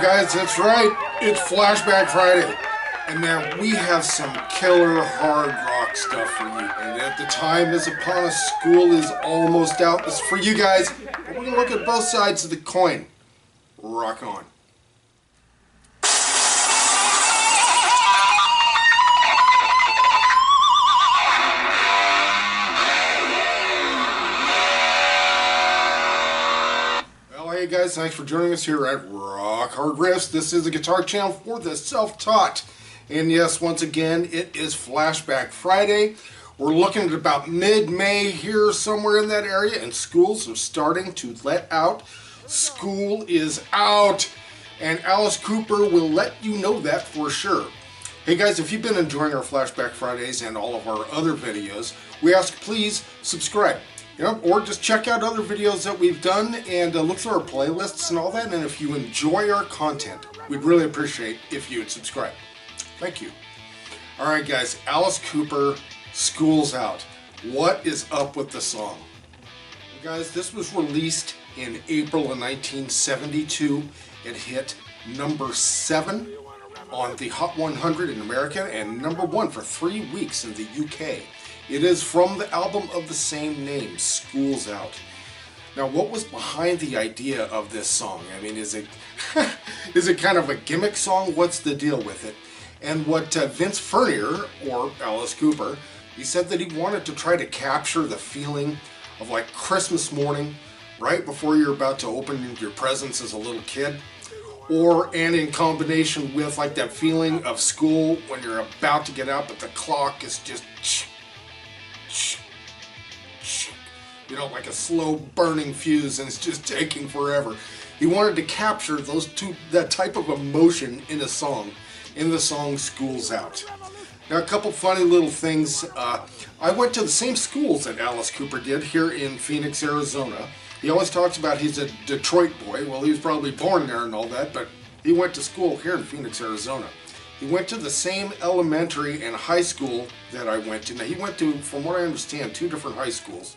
guys, that's right. It's Flashback Friday. And now we have some killer hard rock stuff for you. And at the time is upon us, school is almost out. This is for you guys. But we're going to look at both sides of the coin. Rock on. Hey guys, thanks for joining us here at Rock Hard Riffs. This is a guitar channel for the self-taught. And yes, once again, it is Flashback Friday. We're looking at about mid-May here, somewhere in that area, and schools are starting to let out. School is out, and Alice Cooper will let you know that for sure. Hey guys, if you've been enjoying our Flashback Fridays and all of our other videos, we ask please subscribe. Or just check out other videos that we've done and look through our playlists and all that. And if you enjoy our content, we'd really appreciate if you would subscribe. Thank you. Alright guys, Alice Cooper, School's Out. What is up with the song? Well, guys, this was released in April of 1972. It hit number 7 on the Hot 100 in America and number 1 for 3 weeks in the UK. It is from the album of the same name, School's Out. Now, what was behind the idea of this song? I mean, is it is it kind of a gimmick song? What's the deal with it? And what Vince Furnier, or Alice Cooper, he said that he wanted to try to capture the feeling of like Christmas morning, right before you're about to open your presents as a little kid, and in combination with like that feeling of school when you're about to get out, but the clock is just like a slow burning fuse, and it's just taking forever. He wanted to capture that type of emotion in a song, in the song School's Out. Now, a couple funny little things. I went to the same schools that Alice Cooper did here in Phoenix, Arizona. He always talks about he's a Detroit boy. Well, he was probably born there and all that, but he went to school here in Phoenix, Arizona. He went to the same elementary and high school that I went to. Now, he went to, from what I understand, 2 different high schools.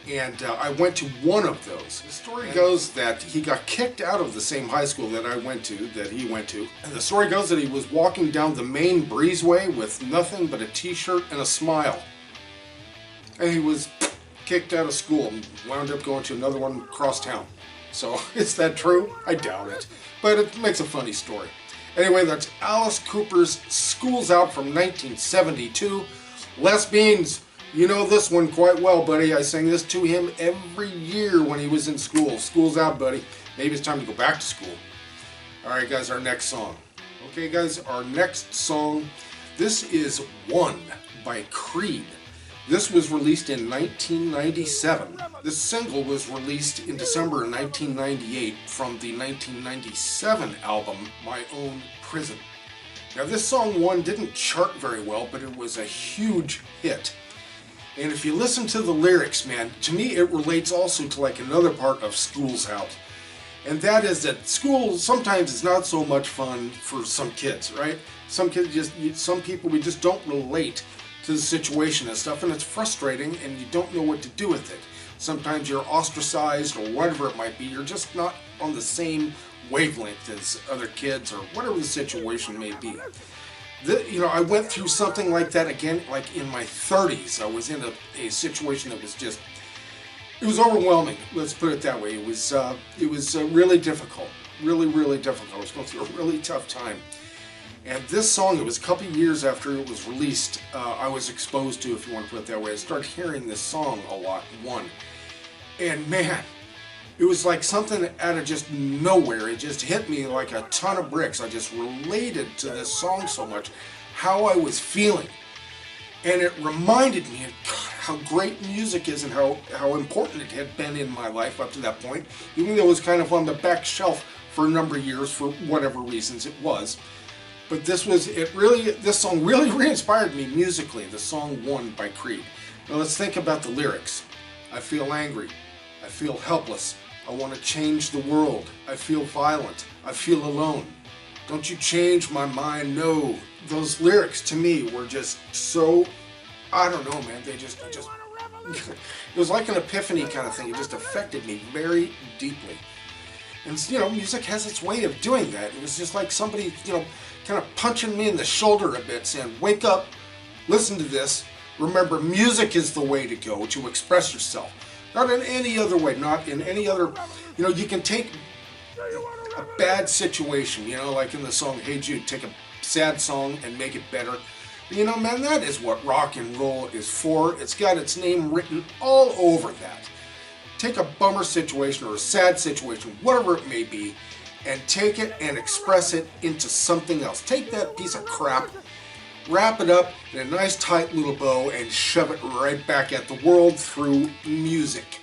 And I went to one of those. The story goes that he got kicked out of the same high school that he went to. And the story goes that he was walking down the main breezeway with nothing but a t-shirt and a smile. And he was kicked out of school and wound up going to another one across town. So, is that true? I doubt it. But it makes a funny story. Anyway, that's Alice Cooper's School's Out from 1972. Les Beans, you know this one quite well, buddy. I sang this to him every year when he was in school. School's out, buddy. Maybe it's time to go back to school. Alright guys, our next song. Okay guys, our next song, this is One by Creed. This was released in 1997. This single was released in December of 1998 from the 1997 album, My Own Prison. Now this song, One, didn't chart very well, but it was a huge hit. And if you listen to the lyrics, man, to me it relates also to like another part of School's Out. And that is that school sometimes is not so much fun for some kids, right? Some people, we just don't relate to the situation and stuff, and it's frustrating and you don't know what to do with it. Sometimes you're ostracized or whatever it might be. You're just not on the same wavelength as other kids or whatever the situation may be. I went through something like that again, like in my 30s. I was in a situation that was just, it was overwhelming. Let's put it that way. It was really difficult, really difficult. I was going through a really tough time. And this song, it was a couple years after it was released, I was exposed to, if you want to put it that way. I started hearing this song a lot, One. And man, it was like something out of just nowhere. It just hit me like a ton of bricks. I just related to this song so much, how I was feeling. And it reminded me of how great music is and how important it had been in my life up to that point, even though it was kind of on the back shelf for a number of years for whatever reasons it was. But this song really re-inspired me musically, the song One by Creed. Now let's think about the lyrics. I feel angry. I feel helpless. I want to change the world. I feel violent. I feel alone. Don't you change my mind, no. Those lyrics to me were just so, I don't know, man, they just it was like an epiphany kind of thing. It just affected me very deeply. And, you know, music has its way of doing that. It was just like somebody, you know, kind of punching me in the shoulder a bit, saying, wake up, listen to this. Remember, music is the way to go to express yourself. Not in any other way, not in any other, you know, you can take a bad situation, you know, like in the song Hey Jude, take a sad song and make it better. But, you know, man, that is what rock and roll is for. It's got its name written all over that. Take a bummer situation or a sad situation, whatever it may be, and take it and express it into something else. Take that piece of crap, wrap it up in a nice tight little bow, and shove it right back at the world through music.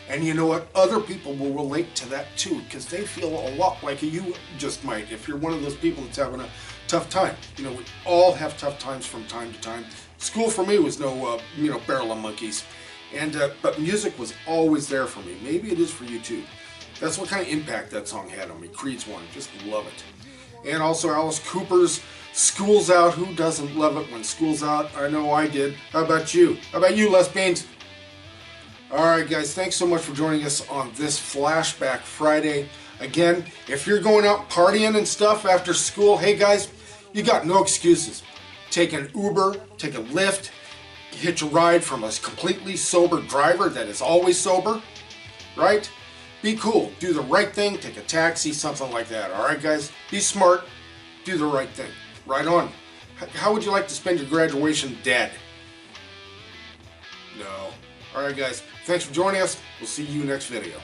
And you know what? Other people will relate to that too, because they feel a lot like you just might if you're one of those people that's having a tough time. You know, we all have tough times from time to time. School for me was no, you know, barrel of monkeys. And but music was always there for me. Maybe it is for you too. That's what kind of impact that song had on me. Creed's one, just love it. And also Alice Cooper's School's Out. Who doesn't love it when school's out? I know I did. How about you? How about you, Les Beans? Alright guys, thanks so much for joining us on this Flashback Friday. Again, if you're going out partying and stuff after school, hey guys, you got no excuses. Take an Uber, take a Lyft, hitch a ride from a completely sober driver that is always sober, right? Be cool, do the right thing, take a taxi, something like that. Alright guys, be smart, do the right thing. Right on. How would you like to spend your graduation dead? No. Alright guys, thanks for joining us. We'll see you next video.